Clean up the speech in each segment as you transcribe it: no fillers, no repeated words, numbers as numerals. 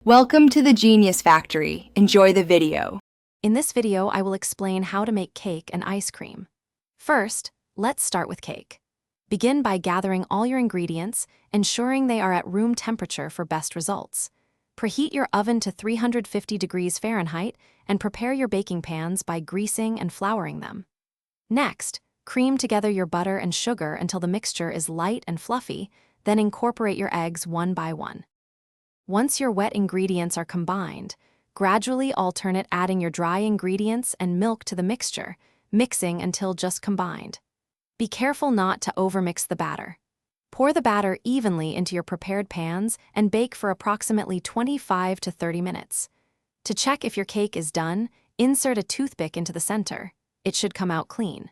Welcome to the Genius Factory. Enjoy the video. In this video, I will explain how to make cake and ice cream. First, let's start with cake. Begin by gathering all your ingredients, ensuring they are at room temperature for best results. Preheat your oven to 350 degrees Fahrenheit and prepare your baking pans by greasing and flouring them. Next, cream together your butter and sugar until the mixture is light and fluffy, then incorporate your eggs one by one. Once your wet ingredients are combined, gradually alternate adding your dry ingredients and milk to the mixture, mixing until just combined. Be careful not to overmix the batter. Pour the batter evenly into your prepared pans and bake for approximately 25 to 30 minutes. To check if your cake is done, insert a toothpick into the center. It should come out clean.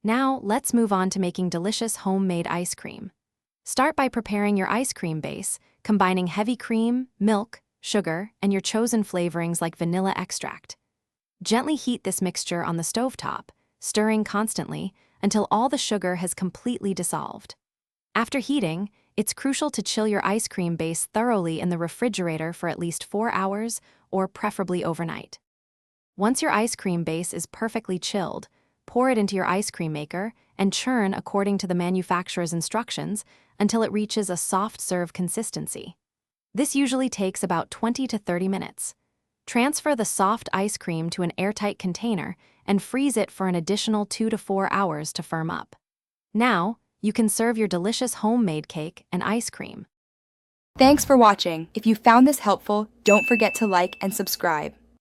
Now, let's move on to making delicious homemade ice cream. Start by preparing your ice cream base, combining heavy cream, milk, sugar, and your chosen flavorings like vanilla extract. Gently heat this mixture on the stovetop, stirring constantly until all the sugar has completely dissolved. After heating, it's crucial to chill your ice cream base thoroughly in the refrigerator for at least 4 hours, or preferably overnight. Once your ice cream base is perfectly chilled, pour it into your ice cream maker and churn according to the manufacturer's instructions until it reaches a soft serve consistency. This usually takes about 20 to 30 minutes. Transfer the soft ice cream to an airtight container and freeze it for an additional 2 to 4 hours to firm up. Now, you can serve your delicious homemade cake and ice cream. Thanks for watching. If you found this helpful, don't forget to like and subscribe.